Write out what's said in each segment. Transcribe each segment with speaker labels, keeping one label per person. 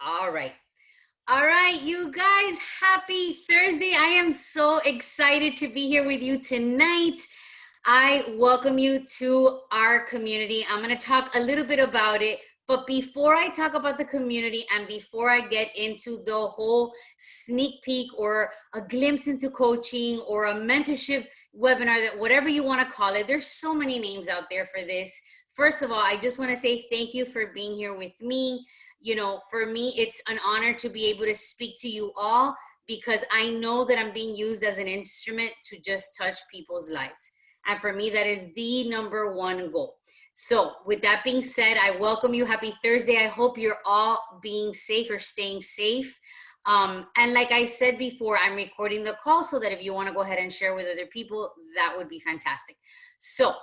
Speaker 1: All right. All right, you guys, happy Thursday. I am so excited to be here with you tonight. I welcome you to our community. I'm going to talk a little bit about it. But before I talk about the community and before I get into the whole sneak peek or a glimpse into coaching or a mentorship webinar, that whatever you want to call it, there's so many names out there for this. First of all, I just want to say thank you for being here with me. You know, for me, it's an honor to be able to speak to you all because I know that I'm being used as an instrument to just touch people's lives. And for me, that is the number one goal. So with that being said, I welcome you. Happy Thursday. I hope you're all being safe or staying safe. And like I said before, I'm recording the call so that if you want to go ahead and share with other people, that would be fantastic. So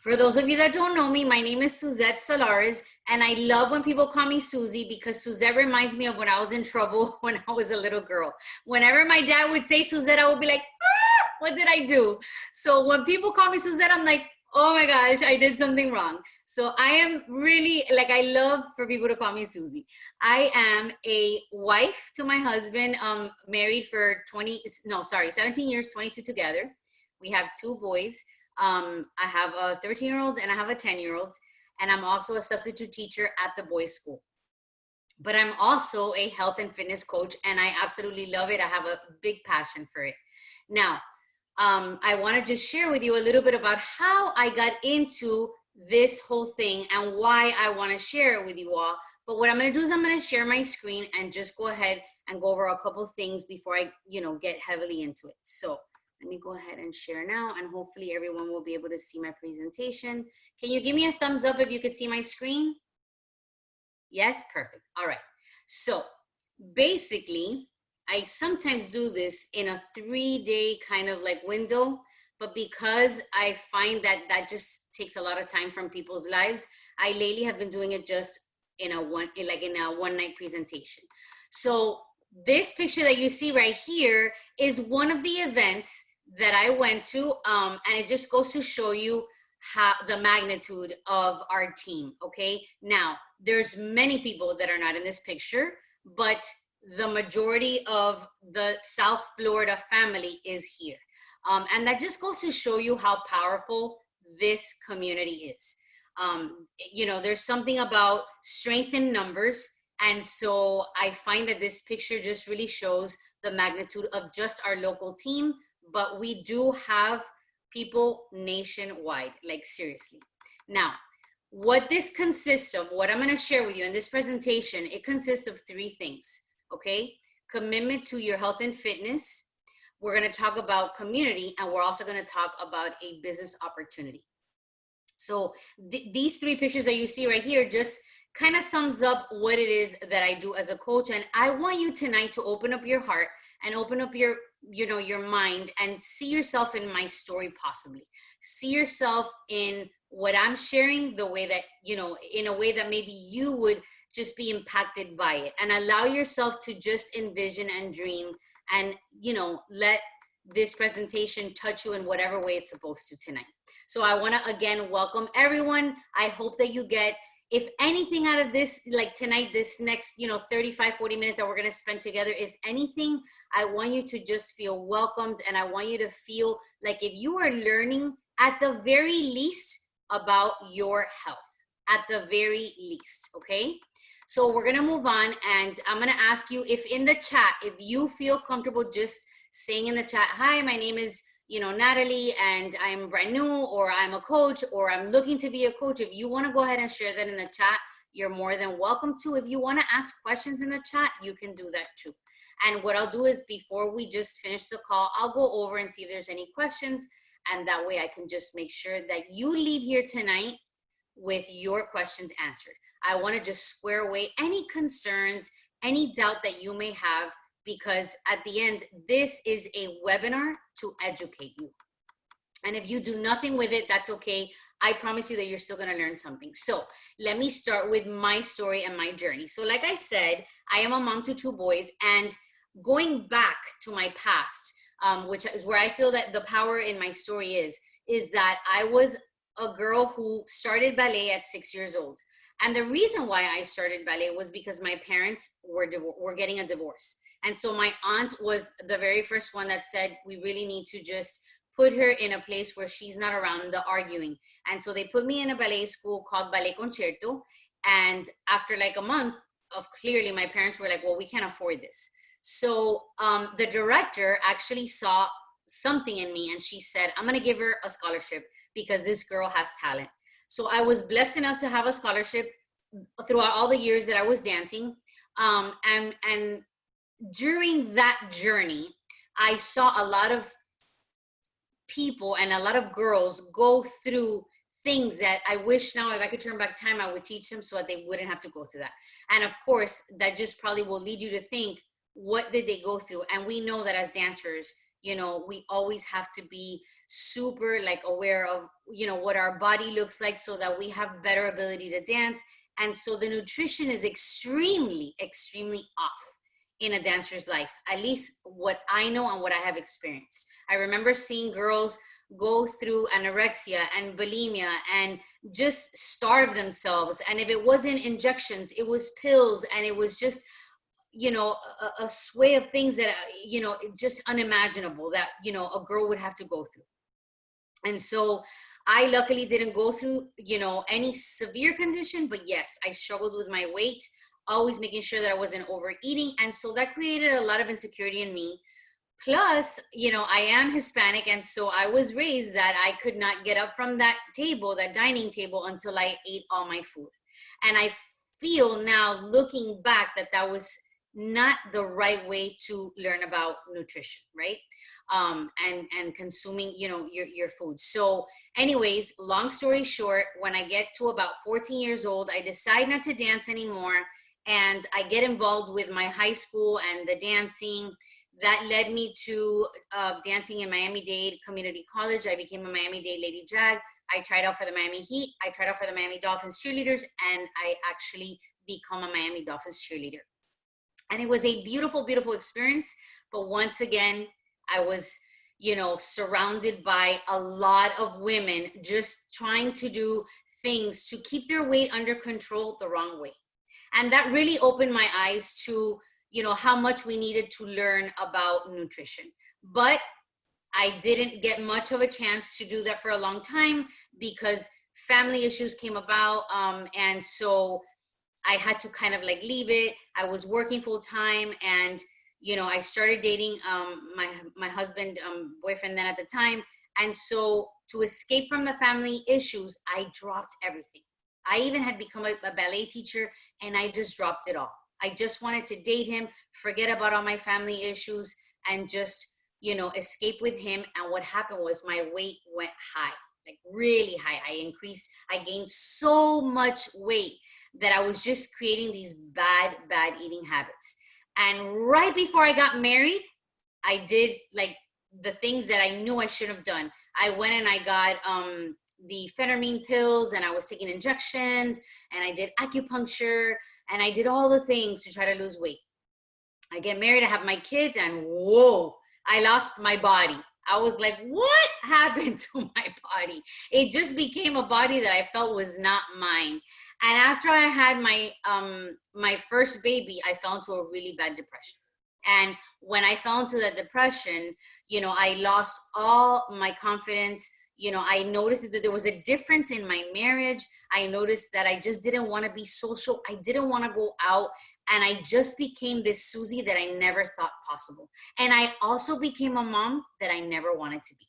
Speaker 1: for those of you that don't know me, my name is Suzette Solares, and I love when people call me Susie because Suzette reminds me of when I was in trouble when I was a little girl. Whenever my dad would say Suzette, I would be like, what did I do? So when people call me Suzette, I'm like, oh my gosh, I did something wrong. So I am really, like, I love for people to call me Susie. I am a wife to my husband, married for 17 years, 22 together. We have two boys. I have a 13-year-old and I have a 10-year-old, and I'm also a substitute teacher at the boys' school. But I'm also a health and fitness coach, and I absolutely love it. I have a big passion for it. Now, I want to just share with you a little bit about how I got into this whole thing and why I want to share it with you all. But what I'm going to do is I'm going to share my screen and just go ahead and go over a couple of things before I, get heavily into it. So let me go ahead and share now, and hopefully everyone will be able to see my presentation. Can you give me a thumbs up if you could see my screen? Yes, perfect. All right. So basically, I sometimes do this in a 3-day kind of like window, but because I find that that just takes a lot of time from people's lives, I lately have been doing it just in a one-night presentation. So this picture that you see right here is one of the events that I went to, and it just goes to show you how the magnitude of our team. Okay, now there's many people that are not in this picture, but the majority of the South Florida family is here. And that just goes to show you how powerful this community is. There's something about strength in numbers. And so I find that this picture just really shows the magnitude of just our local team, but we do have people nationwide, like seriously. Now, what this consists of, what I'm going to share with you in this presentation, it consists of 3 things, okay? Commitment to your health and fitness. We're going to talk about community, and we're also going to talk about a business opportunity. So these 3 pictures that you see right here just kind of sums up what it is that I do as a coach. And I want you tonight to open up your heart and open up your mind and see yourself in my story, possibly. See yourself in what I'm sharing, the way that, in a way that maybe you would just be impacted by it, and allow yourself to just envision and dream and, let this presentation touch you in whatever way it's supposed to tonight. So I want to again welcome everyone. I hope that you get, if anything out of this, like tonight, this next, 35, 40 minutes that we're going to spend together, if anything, I want you to just feel welcomed. And I want you to feel like if you are learning at the very least about your health, at the very least. Okay. So we're going to move on, and I'm going to ask you if in the chat, if you feel comfortable just saying in the chat, hi, my name is, Natalie, and I'm brand new, or I'm a coach, or I'm looking to be a coach. If you want to go ahead and share that in the chat, you're more than welcome to. If you want to ask questions in the chat, you can do that too. And what I'll do is, before we just finish the call, I'll go over and see if there's any questions. And that way I can just make sure that you leave here tonight with your questions answered. I want to just square away any concerns, any doubt that you may have, because at the end, this is a webinar to educate you. And if you do nothing with it, that's okay. I promise you that you're still going to learn something. So let me start with my story and my journey. So like I said, I am a mom to 2 boys, and going back to my past, which is where I feel that the power in my story is that I was a girl who started ballet at 6 years old. And the reason why I started ballet was because my parents were getting a divorce. And so my aunt was the very first one that said, we really need to just put her in a place where she's not around the arguing. And so they put me in a ballet school called Ballet Concerto. And after like a month of, clearly my parents were like, well, we can't afford this. So the director actually saw something in me, and she said, I'm going to give her a scholarship because this girl has talent. So I was blessed enough to have a scholarship throughout all the years that I was dancing. And during that journey, I saw a lot of people and a lot of girls go through things that I wish now if I could turn back time, I would teach them so that they wouldn't have to go through that. And of course, that just probably will lead you to think, what did they go through? And we know that as dancers, you know, we always have to be super like aware of, you know, what our body looks like so that we have better ability to dance. And so the nutrition is extremely, extremely off in a dancer's life, at least what I know and what I have experienced. I remember seeing girls go through anorexia and bulimia and just starve themselves. And if it wasn't injections, it was pills, and it was just, you know, a sway of things that, you know, just unimaginable that, you know, a girl would have to go through. And so I luckily didn't go through, you know, any severe condition, but yes, I struggled with my weight, always making sure that I wasn't overeating. And so that created a lot of insecurity in me. Plus, you know, I am Hispanic. And so I was raised that I could not get up from that table, that dining table, until I ate all my food. And I feel now looking back that that was not the right way to learn about nutrition, right? And consuming, you know, your food. So anyways, long story short, when I get to about 14 years old, I decide not to dance anymore. And I get involved with my high school and the dancing. That led me to dancing in Miami-Dade Community College. I became a Miami-Dade Lady Jag. I tried out for the Miami Heat. I tried out for the Miami Dolphins cheerleaders, and I actually become a Miami Dolphins cheerleader. And it was a beautiful, beautiful experience. But once again, I was, you know, surrounded by a lot of women just trying to do things to keep their weight under control the wrong way. And that really opened my eyes to, you know, how much we needed to learn about nutrition. But I didn't get much of a chance to do that for a long time because family issues came about. And so I had to kind of like leave it. I was working full time, and, you know, I started dating my husband, boyfriend then at the time. And so to escape from the family issues, I dropped everything. I even had become a ballet teacher, and I just dropped it all. I just wanted to date him, forget about all my family issues, and just, you know, escape with him. And what happened was my weight went high, like really high. I gained so much weight that I was just creating these bad eating habits. And right before I got married, I did like the things that I knew I shouldn't have done. I went and I got the phentermine pills, and I was taking injections, and I did acupuncture, and I did all the things to try to lose weight. I get married, I have my kids, and whoa, I lost my body. I was like, what happened to my body? It just became a body that I felt was not mine. And after I had my first baby, I fell into a really bad depression. And when I fell into that depression, you know, I lost all my confidence. You know, I noticed that there was a difference in my marriage. I noticed that I just didn't want to be social. I didn't want to go out. And I just became this Susie that I never thought possible. And I also became a mom that I never wanted to be.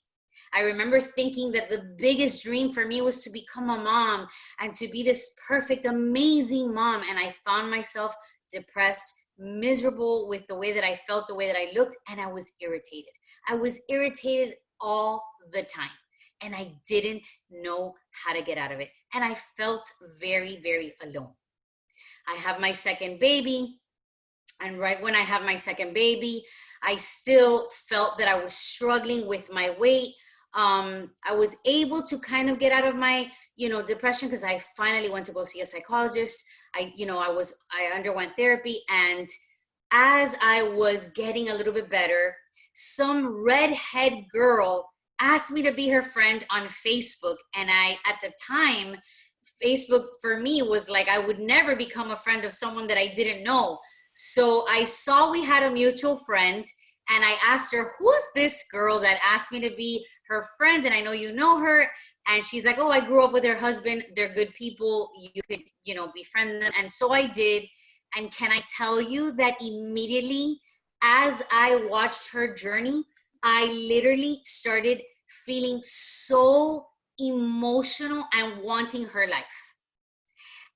Speaker 1: I remember thinking that the biggest dream for me was to become a mom and to be this perfect, amazing mom. And I found myself depressed, miserable with the way that I felt, the way that I looked, and I was irritated. I was irritated all the time. And I didn't know how to get out of it. And I felt very, very alone. I have my second baby. And right when I have my second baby, I still felt that I was struggling with my weight. I was able to kind of get out of my, you know, depression because I finally went to go see a psychologist. I underwent therapy. And as I was getting a little bit better, some redhead girl asked me to be her friend on Facebook. And I, at the time, Facebook for me was like, I would never become a friend of someone that I didn't know. So I saw we had a mutual friend, and I asked her, who's this girl that asked me to be her friend? And I know you know her. And she's like, oh, I grew up with her husband. They're good people. You could, befriend them. And so I did. And can I tell you that immediately as I watched her journey, I literally started feeling so emotional and wanting her life.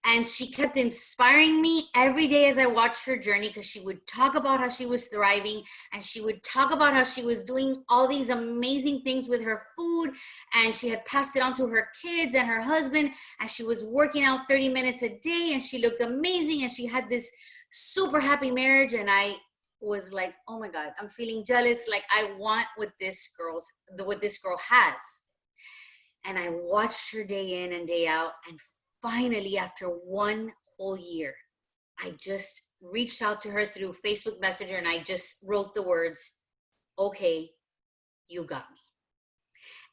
Speaker 1: And she kept inspiring me every day as I watched her journey, because she would talk about how she was thriving, and she would talk about how she was doing all these amazing things with her food, and she had passed it on to her kids and her husband, and she was working out 30 minutes a day, and she looked amazing, and she had this super happy marriage. And I was like, oh my God, I'm feeling jealous. Like, I want what this girl has. And I watched her day in and day out, and finally, after one whole year, I just reached out to her through Facebook Messenger, and I just wrote the words, okay, you got me.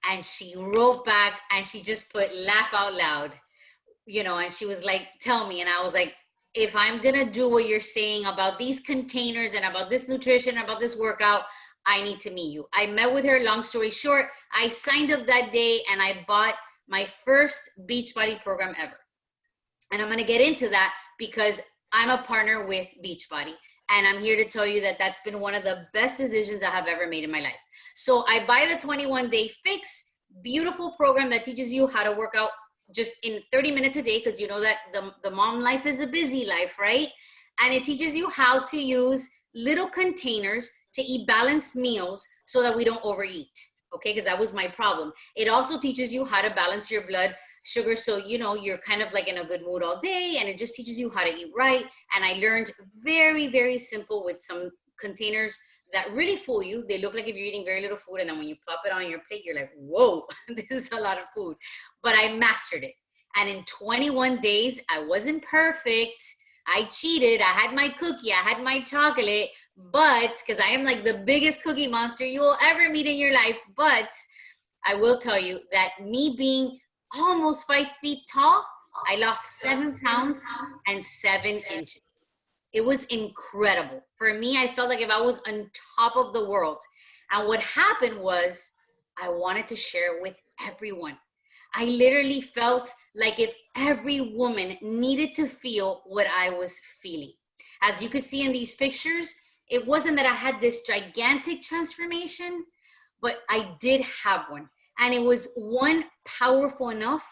Speaker 1: And she wrote back, and she just put laugh out loud, and she was like, tell me. And I was like, if I'm going to do what you're saying about these containers and about this nutrition, about this workout, I need to meet you. I met with her. Long story short, I signed up that day, and I bought my first Beachbody program ever. And I'm going to get into that because I'm a partner with Beachbody. And I'm here to tell you that that's been one of the best decisions I have ever made in my life. So I buy the 21-day fix, beautiful program that teaches you how to work out just in 30 minutes a day, because you know that the mom life is a busy life, right? And it teaches you how to use little containers to eat balanced meals so that we don't overeat, okay? Because that was my problem. It also teaches you how to balance your blood sugar, so you're kind of like in a good mood all day, and it just teaches you how to eat right. And I learned very, very simple with some containers that really fool you. They look like if you're eating very little food, and then when you plop it on your plate, you're like, whoa, this is a lot of food. But I mastered it. And in 21 days, I wasn't perfect. I cheated. I had my cookie. I had my chocolate, but because I am like the biggest cookie monster you will ever meet in your life. But I will tell you that me being almost 5 feet tall, I lost 7 pounds and 7 inches. It was incredible. For me, I felt like if I was on top of the world. And what happened was I wanted to share with everyone. I literally felt like if every woman needed to feel what I was feeling. As you could see in these pictures, it wasn't that I had this gigantic transformation, but I did have one. And it was one powerful enough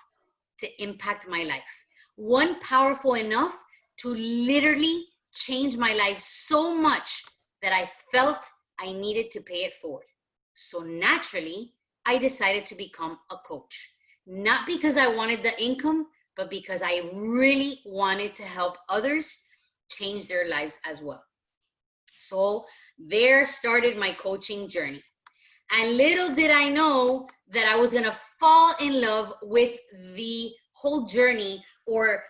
Speaker 1: to impact my life. One powerful enough to literally change my life so much that I felt I needed to pay it forward. So naturally, I decided to become a coach. Not because I wanted the income, but because I really wanted to help others change their lives as well. So there started my coaching journey. And little did I know that I was gonna fall in love with the whole journey, or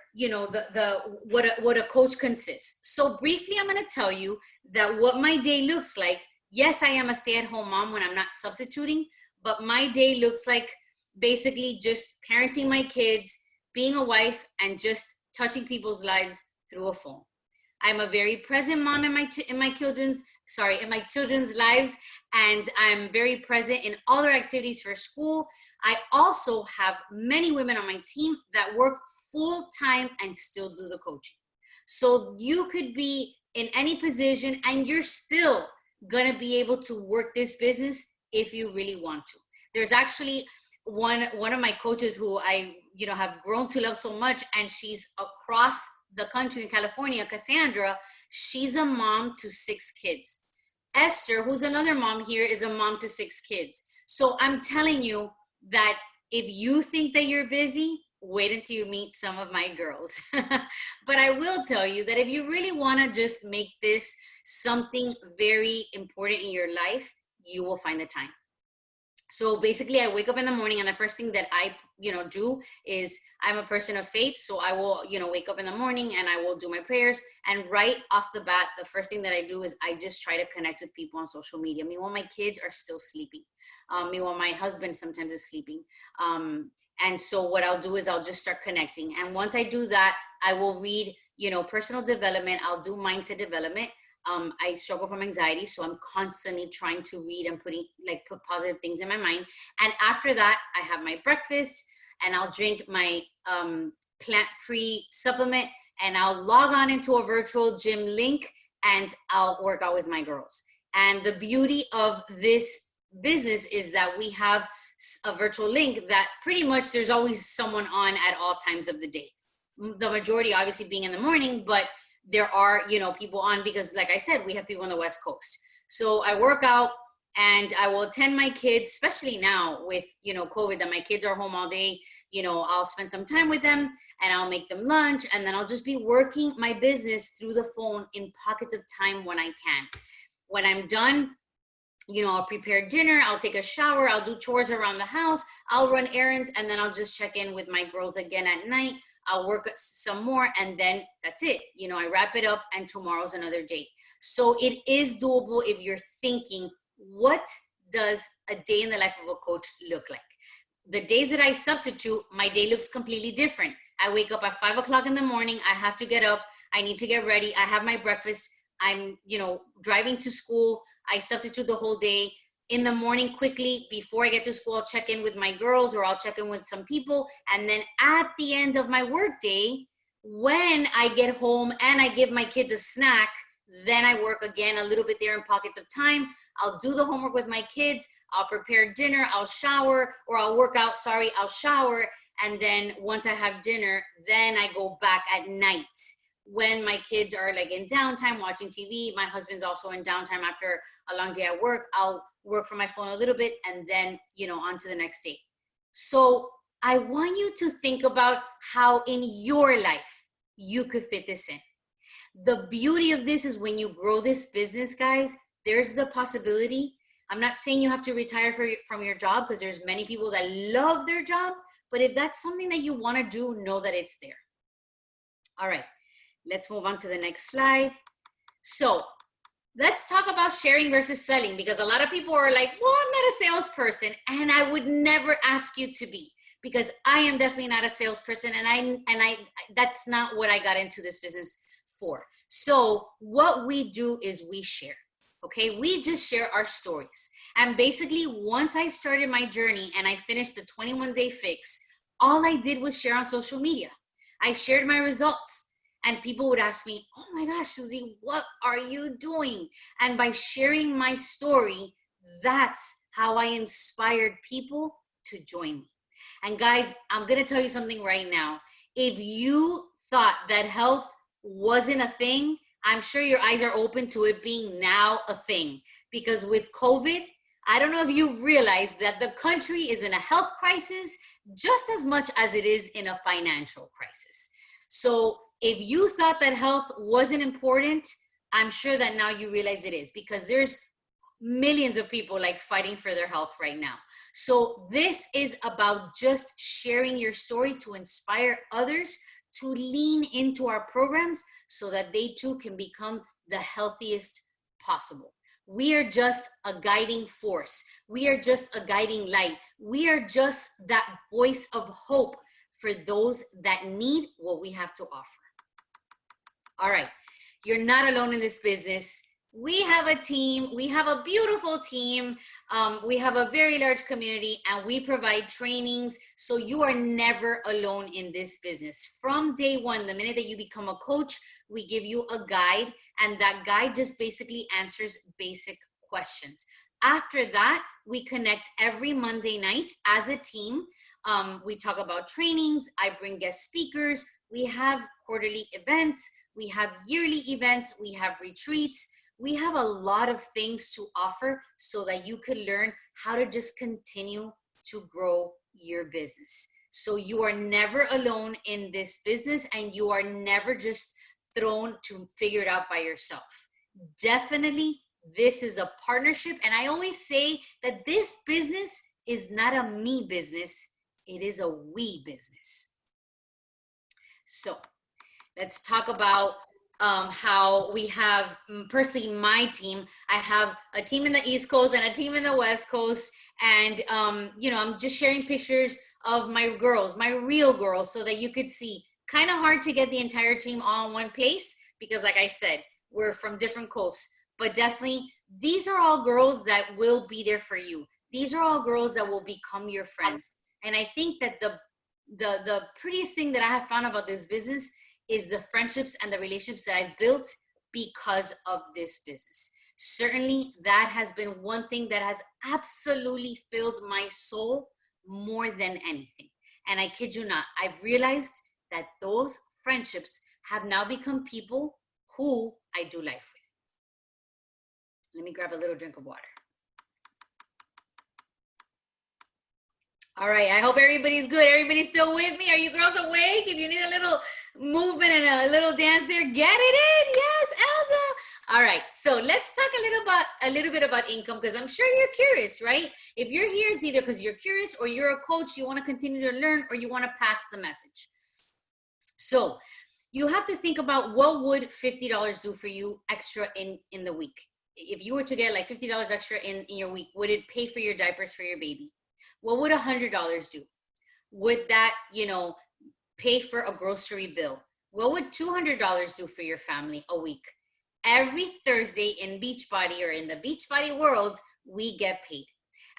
Speaker 1: what a coach consists. So briefly, I'm gonna tell you that what my day looks like. Yes, I am a stay-at-home mom when I'm not substituting, but my day looks like basically just parenting my kids, being a wife, and just touching people's lives through a phone. I'm a very present mom in my children's lives, and I'm very present in all their activities for school. I also have many women on my team that work full time and still do the coaching. So you could be in any position and you're still gonna be able to work this business if you really want to. There's actually one of my coaches who I have grown to love so much, and she's across the country in California, Cassandra. She's a mom to 6 kids. Esther, who's another mom here, is a mom to 6 kids. So I'm telling you that if you think that you're busy, wait until you meet some of my girls. But I will tell you that if you really want to just make this something very important in your life, you will find the time. So basically, I wake up in the morning, and the first thing that I, do is, I'm a person of faith. So I will, wake up in the morning and I will do my prayers. And right off the bat, the first thing that I do is I just try to connect with people on social media. Meanwhile, my kids are still sleeping. Meanwhile, my husband sometimes is sleeping. And so what I'll do is I'll just start connecting. And once I do that, I will read, personal development. I'll do mindset development. I struggle from anxiety, so I'm constantly trying to read and put positive things in my mind. And after that, I have my breakfast, and I'll drink my plant-free supplement, and I'll log on into a virtual gym link, and I'll work out with my girls. And the beauty of this business is that we have a virtual link that pretty much there's always someone on at all times of the day. The majority obviously being in the morning, but there are, people on, because like I said, we have people on the West Coast. So I work out and I will attend my kids, especially now with, COVID, that my kids are home all day. I'll spend some time with them and I'll make them lunch, and then I'll just be working my business through the phone in pockets of time when I can. When I'm done, I'll prepare dinner, I'll take a shower, I'll do chores around the house, I'll run errands, and then I'll just check in with my girls again at night. I'll work some more, and then that's it. I wrap it up, and tomorrow's another day. So it is doable if you're thinking, what does a day in the life of a coach look like? The days that I substitute, my day looks completely different. I wake up at 5 o'clock in the morning. I have to get up. I need to get ready. I have my breakfast. I'm, driving to school. I substitute the whole day. In the morning, quickly, before I get to school, I'll check in with my girls, or I'll check in with some people. And then at the end of my work day, when I get home and I give my kids a snack, then I work again a little bit there in pockets of time. I'll do the homework with my kids. I'll prepare dinner. I'll shower, or I'll work out. I'll shower. And then once I have dinner, then I go back at night. When my kids are like in downtime watching TV, my husband's also in downtime after a long day at work, I'll work from my phone a little bit, and then, on to the next day. So I want you to think about how in your life you could fit this in. The beauty of this is when you grow this business, guys, there's the possibility. I'm not saying you have to retire from your job, because there's many people that love their job, but if that's something that you want to do, know that it's there. All right. Let's move on to the next slide. So let's talk about sharing versus selling, because a lot of people are like, well, I'm not a salesperson, and I would never ask you to be, because I am definitely not a salesperson, and I that's not what I got into this business for. So what we do is we share. Okay, we just share our stories. And basically, once I started my journey and I finished the 21-day fix, all I did was share on social media. I shared my results. And people would ask me, oh my gosh, Susie, what are you doing? And by sharing my story, that's how I inspired people to join me. And guys, I'm going to tell you something right now. If you thought that health wasn't a thing, I'm sure your eyes are open to it being now a thing. Because with COVID, I don't know if you've realized that the country is in a health crisis just as much as it is in a financial crisis. So if you thought that health wasn't important, I'm sure that now you realize it is, because there's millions of people like fighting for their health right now. So this is about just sharing your story to inspire others to lean into our programs so that they too can become the healthiest possible. We are just a guiding force. We are just a guiding light. We are just that voice of hope for those that need what we have to offer. All right, you're not alone in this business. We have a team. We have a beautiful team. We have a very large community, and we provide trainings. So you are never alone in this business. From day one, the minute that you become a coach, we give you a guide, and that guide just basically answers basic questions. After that, we connect every Monday night as a team. We talk about trainings. I bring guest speakers. We have quarterly events. We have yearly events. We have retreats. We have a lot of things to offer so that you can learn how to just continue to grow your business. So you are never alone in this business, and you are never just thrown to figure it out by yourself. Definitely, this is a partnership. And I always say that this business is not a me business, it is a we business. So let's talk about how we have, personally, my team. I have a team in the East Coast and a team in the West Coast. And, I'm just sharing pictures of my girls, my real girls, so that you could see. Kind of hard to get the entire team all in one place because, like I said, we're from different coasts. But definitely, these are all girls that will be there for you. These are all girls that will become your friends. And I think that the prettiest thing that I have found about this business is the friendships and the relationships that I've built because of this business. Certainly, that has been one thing that has absolutely filled my soul more than anything. And I kid you not, I've realized that those friendships have now become people who I do life with. Let me grab a little drink of water. All right, I hope everybody's good. Everybody's still with me? Are you girls awake? If you need a little movement and a little dance there, get it in. Yes, Elda. All right, so let's talk a little bit about income, because I'm sure you're curious, right? If you're here, it's either because you're curious or you're a coach, you want to continue to learn, or you want to pass the message. So you have to think about, what would $50 do for you extra in the week? If you were to get like $50 extra in your week, would it pay for your diapers for your baby? What would $100 do? Would that, pay for a grocery bill? What would $200 do for your family a week? Every Thursday in Beachbody, or in the Beachbody world, we get paid.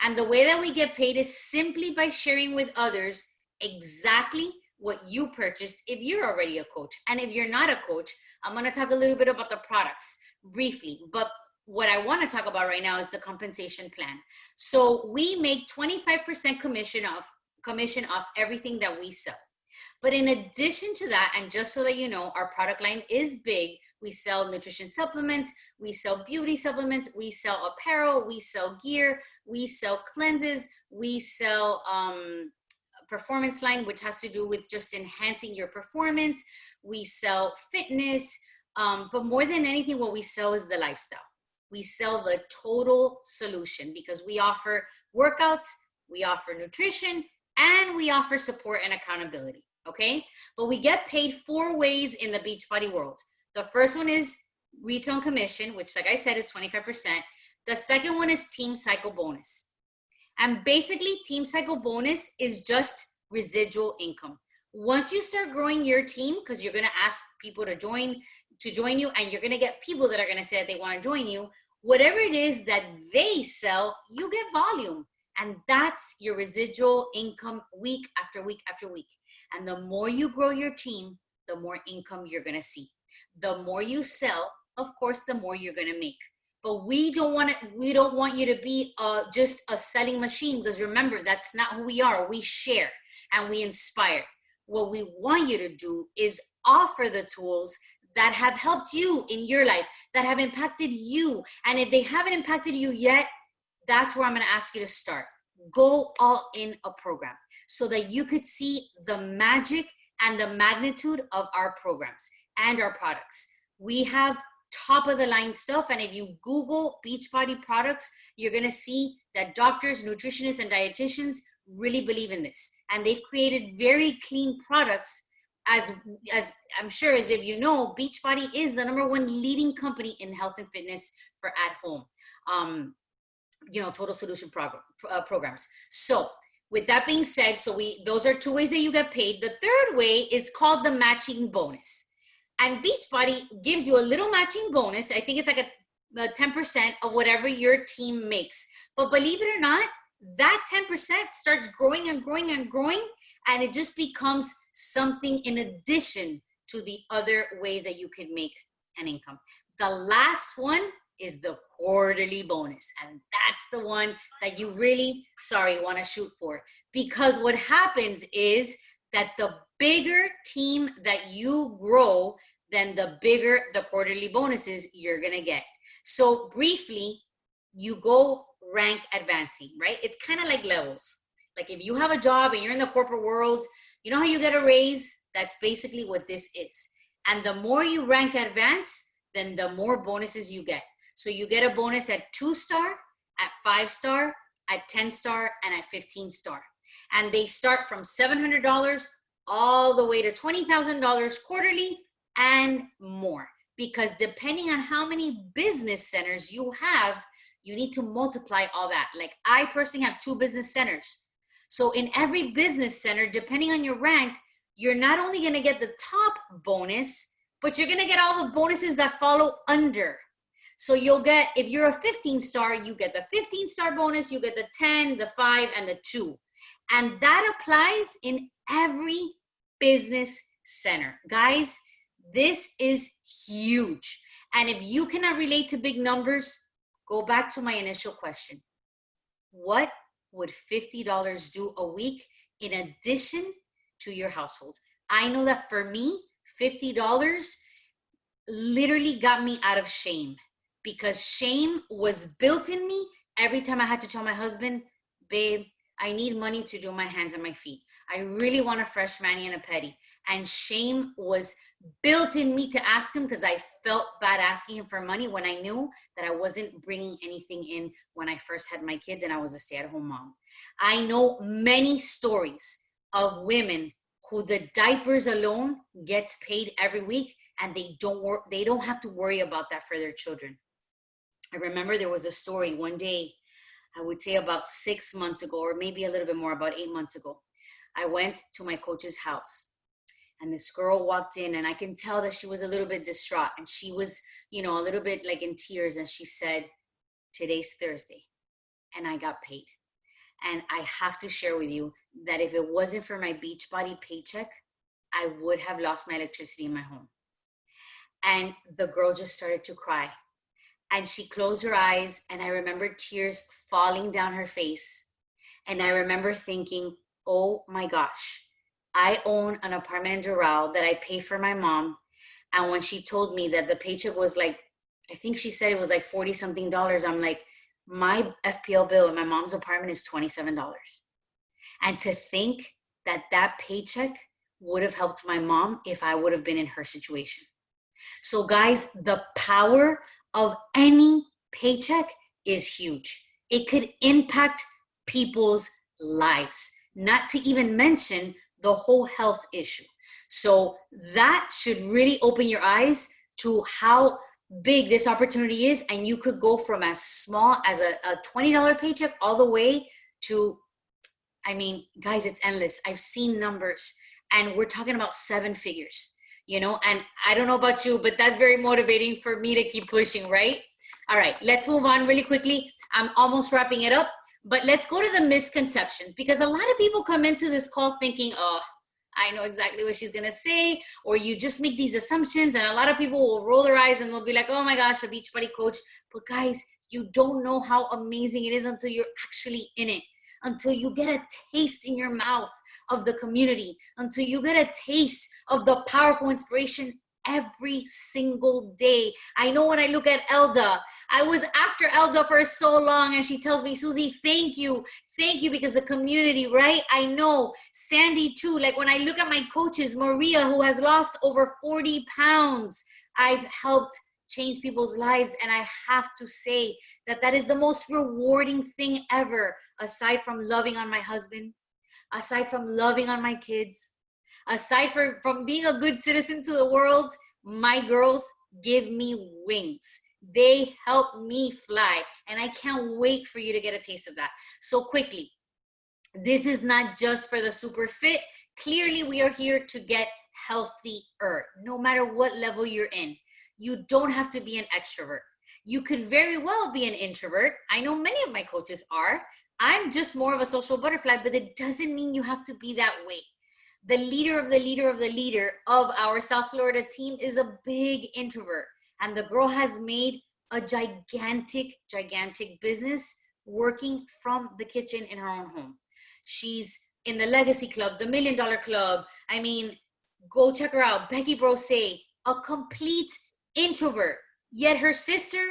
Speaker 1: And the way that we get paid is simply by sharing with others exactly what you purchased if you're already a coach. And if you're not a coach, I'm going to talk a little bit about the products briefly. But what I want to talk about right now is the compensation plan. So we make 25% commission off everything that we sell. But in addition to that, and just so that you know, our product line is big. We sell nutrition supplements, we sell beauty supplements, we sell apparel, we sell gear, we sell cleanses, we sell performance line, which has to do with just enhancing your performance. We sell fitness, but more than anything, what we sell is the lifestyle. We sell the total solution, because we offer workouts, we offer nutrition, and we offer support and accountability, okay? But we get paid 4 ways in the Beachbody world. The first one is retail commission, which, like I said, is 25%. The second one is team cycle bonus. And basically, team cycle bonus is just residual income. Once you start growing your team, because you're going to ask people to join you, and you're going to get people that are going to say that they want to join you, whatever it is that they sell, you get volume. And that's your residual income week after week after week. And the more you grow your team, the more income you're going to see. The more you sell, of course, the more you're going to make. But we don't want you to be just a selling machine, because remember, that's not who we are. We share and we inspire. What we want you to do is offer the tools that have helped you in your life, that have impacted you. And if they haven't impacted you yet, that's where I'm going to ask you to start. Go all in a program so that you could see the magic and the magnitude of our programs and our products. We have top of the line stuff. And if you Google Beachbody products, you're going to see that doctors, nutritionists, and dietitians really believe in this. And they've created very clean products. As I'm sure, as if you know, Beachbody is the #1 leading company in health and fitness for at home, total solution programs. So with that being said, those are 2 ways that you get paid. The third way is called the matching bonus. And Beachbody gives you a little matching bonus. I think it's like a 10% of whatever your team makes. But believe it or not, that 10% starts growing and growing and growing. And it just becomes something in addition to the other ways that you could make an income. The last one is the quarterly bonus. And that's the one that you really, want to shoot for. Because what happens is that the bigger team that you grow, then the bigger the quarterly bonuses you're going to get. So briefly, you go rank advancing, right? It's kind of like levels. Like if you have a job and you're in the corporate world, you know how you get a raise? That's basically what this is. And the more you rank advance, then the more bonuses you get. So you get a bonus at 2-star, at 5-star, at 10 star, and at 15 star. And they start from $700 all the way to $20,000 quarterly and more. Because depending on how many business centers you have, you need to multiply all that. Like I personally have 2 business centers. So in every business center, depending on your rank, you're not only going to get the top bonus, but you're going to get all the bonuses that follow under. So you'll get, if you're a 15 star, you get the 15 star bonus, you get the 10, the 5, and the 2. And that applies in every business center. Guys, this is huge. And if you cannot relate to big numbers, go back to my initial question. What would $50 do a week in addition to your household? I know that for me, $50 literally got me out of shame, because shame was built in me every time I had to tell my husband, babe, I need money to do my hands and my feet. I really want a fresh mani and a pedi. And shame was built in me to ask him, because I felt bad asking him for money when I knew that I wasn't bringing anything in when I first had my kids and I was a stay-at-home mom. I know many stories of women who the diapers alone gets paid every week, and they don't have to worry about that for their children. I remember there was a story one day, I would say about 6 months ago, or maybe a little bit more, about 8 months ago. I went to my coach's house, and this girl walked in, and I can tell that she was a little bit distraught, and she was, a little bit like in tears, and she said, today's Thursday, and I got paid. And I have to share with you that if it wasn't for my Beachbody paycheck, I would have lost my electricity in my home. And the girl just started to cry. And she closed her eyes, and I remember tears falling down her face. And I remember thinking, oh my gosh, I own an apartment in Doral that I pay for my mom. And when she told me that the paycheck was like, I think she said it was like 40 something dollars, I'm like, my FPL bill in my mom's apartment is $27. And to think that that paycheck would have helped my mom if I would have been in her situation. So guys, the power of any paycheck is huge. It could impact people's lives, not to even mention the whole health issue. So that should really open your eyes to how big this opportunity is. And you could go from as small as a $20 paycheck all the way to, I mean, guys, it's endless. I've seen numbers, and we're talking about 7 figures, and I don't know about you, but that's very motivating for me to keep pushing, right? All right, let's move on really quickly. I'm almost wrapping it up, but let's go to the misconceptions, because a lot of people come into this call thinking, oh, I know exactly what she's going to say, or you just make these assumptions, and a lot of people will roll their eyes and they'll be like, oh my gosh, a Beachbody coach. But guys, you don't know how amazing it is until you're actually in it, until you get a taste in your mouth of the community, until you get a taste of the powerful inspiration every single day. I know when I look at Elda, I was after Elda for so long, and she tells me, Susie, thank you, because the community, right? I know Sandy too. Like when I look at my coaches, Maria, who has lost over 40 pounds, I've helped change people's lives. And I have to say that is the most rewarding thing ever, aside from loving on my husband, aside from loving on my kids, aside from being a good citizen to the world. My girls give me wings. They help me fly. And I can't wait for you to get a taste of that. So quickly, this is not just for the super fit. Clearly, we are here to get healthier, no matter what level you're in. You don't have to be an extrovert. You could very well be an introvert. I know many of my coaches are. I'm just more of a social butterfly, but it doesn't mean you have to be that way. The leader of the leader of the leader of our South Florida team is a big introvert. And the girl has made a gigantic, gigantic business working from the kitchen in her own home. She's in the Legacy Club, the $1 Million Club. I mean, go check her out. Becky Brose, a complete introvert. Yet her sister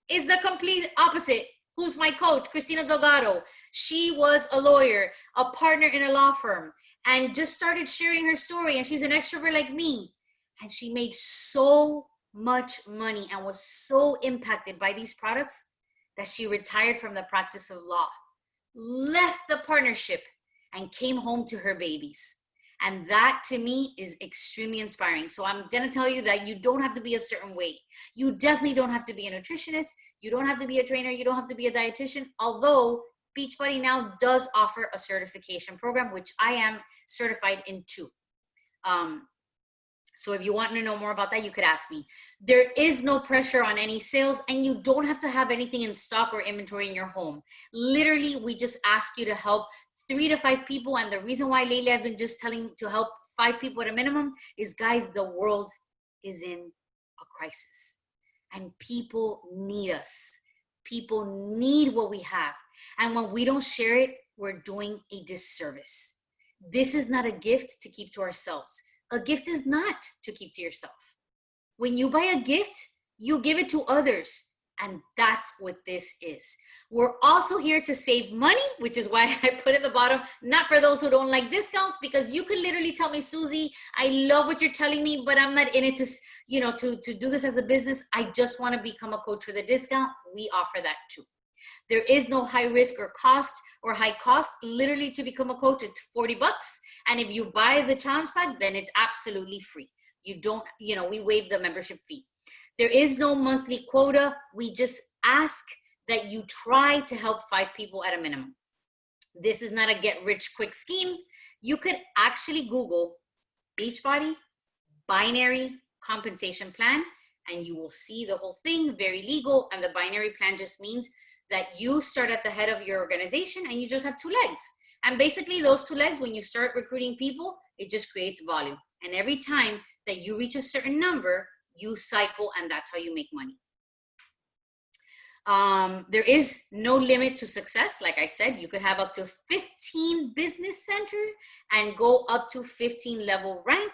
Speaker 1: is the complete opposite. Who's my coach, Christina Delgado. She was a lawyer, a partner in a law firm, and just started sharing her story. And she's an extrovert like me. And she made so much money and was so impacted by these products that she retired from the practice of law. left the partnership, and came home to her babies. And that to me is extremely inspiring. So I'm going to tell you that you don't have to be a certain way. You definitely don't have to be a nutritionist. You don't have to be a trainer. You don't have to be a dietitian. Although Beachbody now does offer a certification program, which I am certified in too. So if you want to know more about that, you could ask me. There is no pressure on any sales, and you don't have to have anything in stock or inventory in your home. Literally, we just ask you to help 3 to 5 people. And the reason why lately I've been just telling to help 5 people at a minimum is, guys, the world is in a crisis and people need us. People need what we have. And when we don't share it, we're doing a disservice. This is not a gift to keep to ourselves. A gift is not to keep to yourself. When you buy a gift, you give it to others. And that's what this is. We're also here to save money, which is why I put at the bottom, not for those who don't like discounts, because you could literally tell me, Susie, I love what you're telling me, but I'm not in it to do this as a business. I just want to become a coach for the discount. We offer that too. There is no high risk or high cost. Literally, to become a coach, it's $40. And if you buy the challenge pack, then it's absolutely free. You don't, we waive the membership fee. There is no monthly quota. We just ask that you try to help 5 people at a minimum. This is not a get rich quick scheme. You could actually Google Beachbody binary compensation plan, and you will see the whole thing, very legal. And the binary plan just means that you start at the head of your organization and you just have 2 legs. And basically those 2 legs, when you start recruiting people, it just creates volume. And every time that you reach a certain number, you cycle, and that's how you make money. There is no limit to success. Like I said, you could have up to 15 business centers and go up to 15 level rank.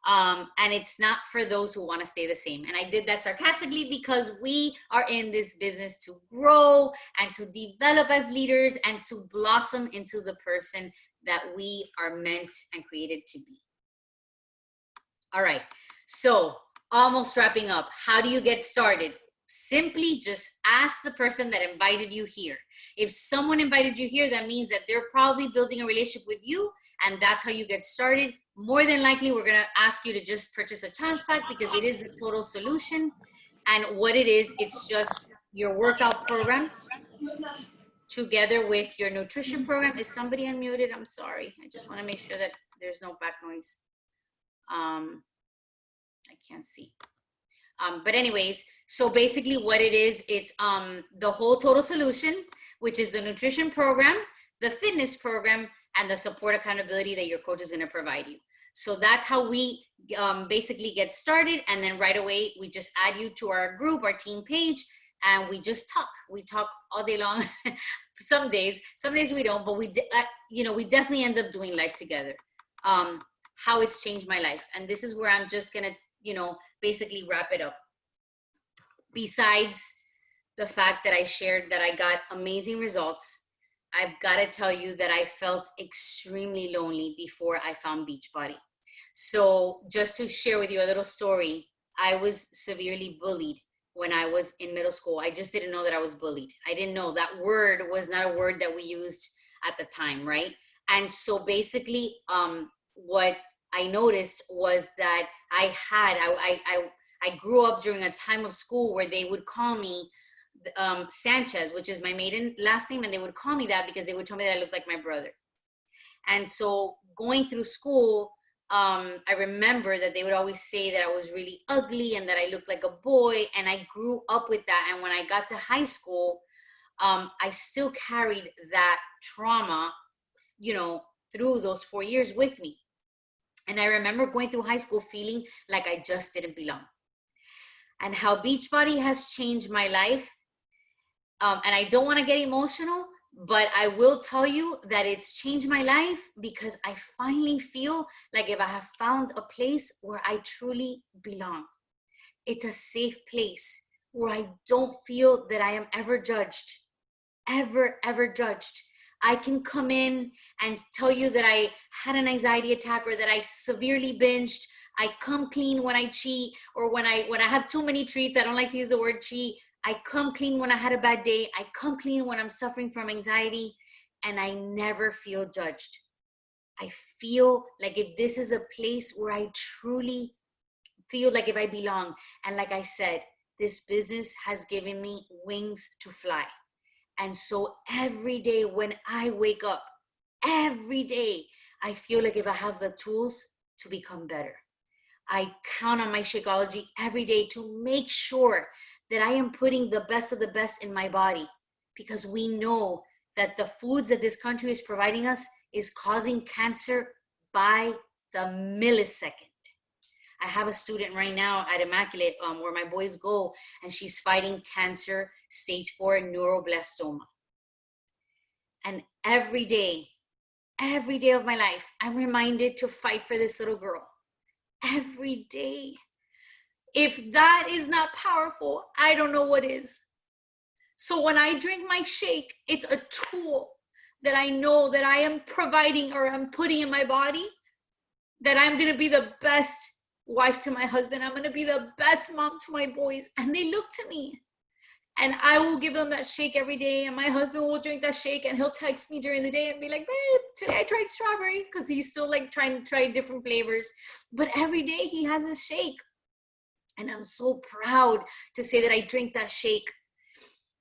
Speaker 1: And it's not for those who want to stay the same. And I did that sarcastically because we are in this business to grow and to develop as leaders and to blossom into the person that we are meant and created to be. All right, so almost wrapping up. How do you get started? Simply just ask the person that invited you here. If someone invited you here, that means that they're probably building a relationship with you, and that's how you get started. More than likely, we're going to ask you to just purchase a challenge pack because it is the total solution. And what it is, it's just your workout program together with your nutrition program. Is somebody unmuted? I'm sorry. I just want to make sure that there's no back noise. I can't see. But anyways, so basically what it is, it's the whole total solution, which is the nutrition program, the fitness program, and the support accountability that your coach is going to provide you. So that's how we basically get started. And then right away, we just add you to our group, our team page, and we just talk. We talk all day long. Some days we don't, but we definitely end up doing life together. How it's changed my life. And this is where I'm just going to, basically wrap it up. Besides the fact that I shared that I got amazing results, I've got to tell you that I felt extremely lonely before I found Beachbody. So just to share with you a little story, I was severely bullied when I was in middle school. I just didn't know that I was bullied. I didn't know that word was not a word that we used at the time, right? And so basically, what I noticed was that I grew up during a time of school where they would call me Sanchez, which is my maiden last name, and they would call me that because they would tell me that I looked like my brother. And so going through school, I remember that they would always say that I was really ugly and that I looked like a boy, and I grew up with that. And when I got to high school, I still carried that trauma, through those 4 years with me. And I remember going through high school feeling like I just didn't belong. And how Beachbody has changed my life. And I don't want to get emotional, but I will tell you that it's changed my life because I finally feel like if I have found a place where I truly belong. It's a safe place where I don't feel that I am ever judged, ever judged. I can come in and tell you that I had an anxiety attack or that I severely binged. I come clean when I cheat, or when I have too many treats. I don't like to use the word cheat. I come clean when I had a bad day. I come clean when I'm suffering from anxiety. and I never feel judged. I feel like if this is a place where I truly feel like if I belong. And like I said, this business has given me wings to fly. And so every day when I wake up, every day, I feel like if I have the tools to become better. I count on my Shakeology every day to make sure that I am putting the best of the best in my body, because we know that the foods that this country is providing us is causing cancer by the millisecond. I have a student right now at Immaculate where my boys go, and she's fighting cancer, stage 4 neuroblastoma. And every day of my life, I'm reminded to fight for this little girl. Every day. If that is not powerful, I don't know what is. So when I drink my shake, it's a tool that I know that I am providing or I'm putting in my body, that I'm going to be the best wife to my husband. I'm going to be the best mom to my boys. And they look to me. And I will give them that shake every day. And my husband will drink that shake, and he'll text me during the day and be like, babe, today I tried strawberry, because he's still like trying to try different flavors. But every day he has his shake. And I'm so proud to say that I drink that shake.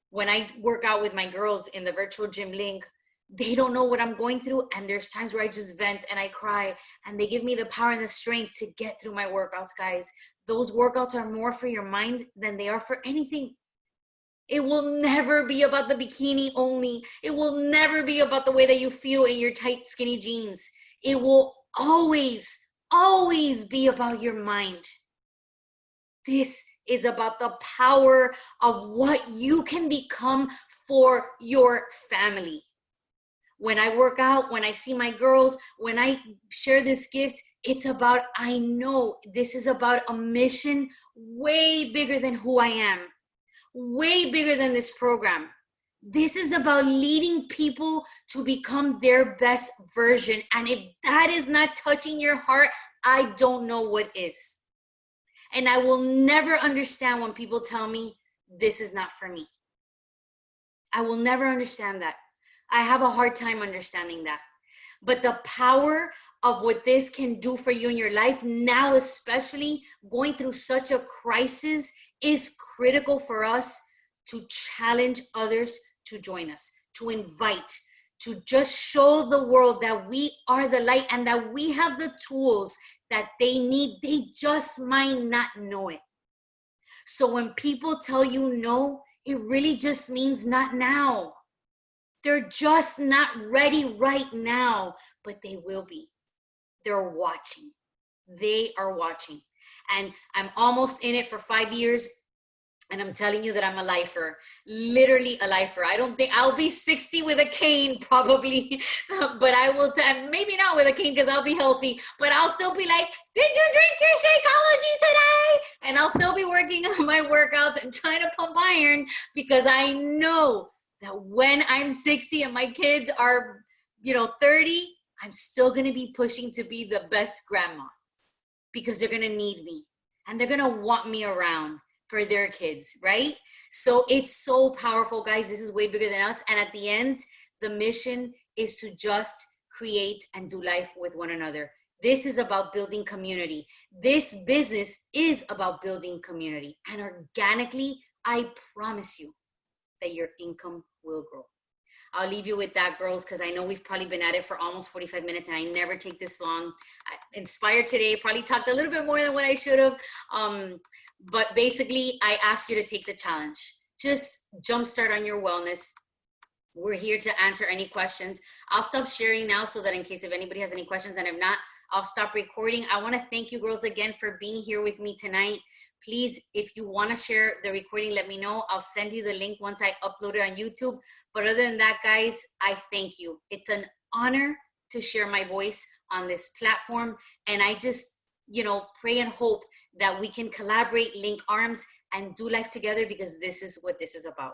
Speaker 1: When I work out with my girls in the virtual gym link, they don't know what I'm going through. And there's times where I just vent and I cry, and they give me the power and the strength to get through my workouts, guys. Those workouts are more for your mind than they are for anything. It will never be about the bikini only. It will never be about the way that you feel in your tight, skinny jeans. It will always, always be about your mind. This is about the power of what you can become for your family. When I work out, when I see my girls, when I share this gift, it's about, I know this is about a mission way bigger than who I am. Way bigger than this program. This is about leading people to become their best version. And if that is not touching your heart, I don't know what is. And I will never understand when people tell me this is not for me. I will never understand that. I have a hard time understanding that. But the power of what this can do for you in your life now, especially going through such a crisis, is critical for us to challenge others to join us, to invite, to just show the world that we are the light and that we have the tools that they need. They just might not know it. So when people tell you no, it really just means not now. They're just not ready right now, but they will be. They're watching. They are watching. And I'm almost in it for 5 years. And I'm telling you that I'm a lifer, literally a lifer. I don't think I'll be 60 with a cane probably, but I will, maybe not with a cane because I'll be healthy, but I'll still be like, did you drink your Shakeology today? And I'll still be working on my workouts and trying to pump iron, because I know that when I'm 60 and my kids are, 30, I'm still going to be pushing to be the best grandma, because they're going to need me and they're going to want me around for their kids, right? So it's so powerful, guys. This is way bigger than us. And at the end, the mission is to just create and do life with one another. This is about building community. This business is about building community. And organically, I promise you that your income will grow. I'll leave you with that, girls, because I know we've probably been at it for almost 45 minutes, and I never take this long. Inspired today, probably talked a little bit more than what I should have. But basically, I ask you to take the challenge. Just jumpstart on your wellness. We're here to answer any questions. I'll stop sharing now so that in case if anybody has any questions, and if not, I'll stop recording. I want to thank you, girls, again for being here with me tonight. Please, if you want to share the recording, let me know. I'll send you the link once I upload it on YouTube. But other than that, guys, I thank you. It's an honor to share my voice on this platform. And I just, pray and hope that we can collaborate, link arms, and do life together, because this is what this is about.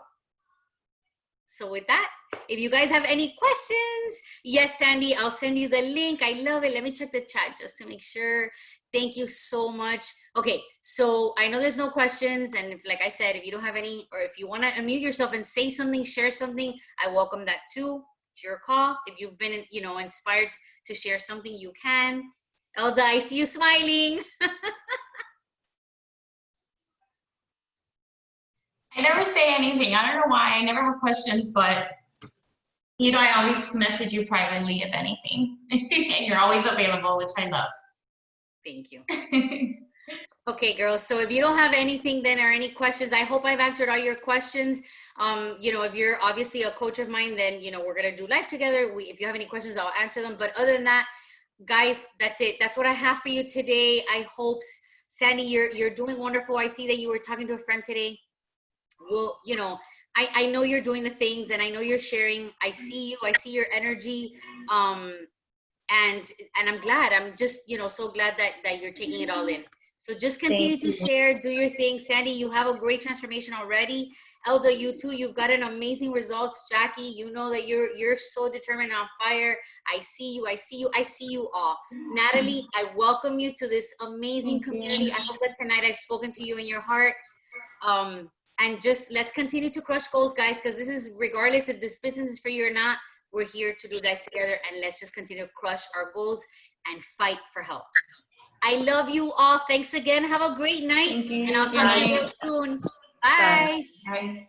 Speaker 1: So with that, if you guys have any questions, yes, Sandy, I'll send you the link. I love it. Let me check the chat just to make sure. Thank you so much. Okay, so I know there's no questions. And like I said, if you don't have any, or if you want to unmute yourself and say something, share something, I welcome that too. it's your call. If you've been, you know, inspired to share something, you can. Elda, I see you smiling.
Speaker 2: I never say anything. I don't know why. I never have questions, but you know, I always message you privately if anything. And you're always available, which I love.
Speaker 1: Thank you. Okay, girls. So if you don't have anything then or any questions, I hope I've answered all your questions. You know, if you're obviously a coach of mine, then, you know, we're going to do live together. If you have any questions, I'll answer them. But other than that, guys, that's it. That's what I have for you today. I hope, Sandy, you're doing wonderful. I see that you were talking to a friend today. Well, you know, I know you're doing the things and I know you're sharing. I see you. I see your energy. And I'm glad. I'm just, you know, so glad that you're taking it all in. So just continue to share, do your thing. Sandy, you have a great transformation already. Elda, you too, you've gotten amazing results. Jackie, you know that you're so determined and on fire. I see you, I see you, I see you all. Natalie, I welcome you to this amazing community. I hope that tonight I've spoken to you in your heart. And just let's continue to crush goals, guys, because this is, regardless if this business is for you or not, we're here to do that together, and let's just continue to crush our goals and fight for help. I love you all. Thanks again. Have a great night.
Speaker 2: Thank you.
Speaker 1: And I'll talk to you real soon. Bye.
Speaker 2: Bye.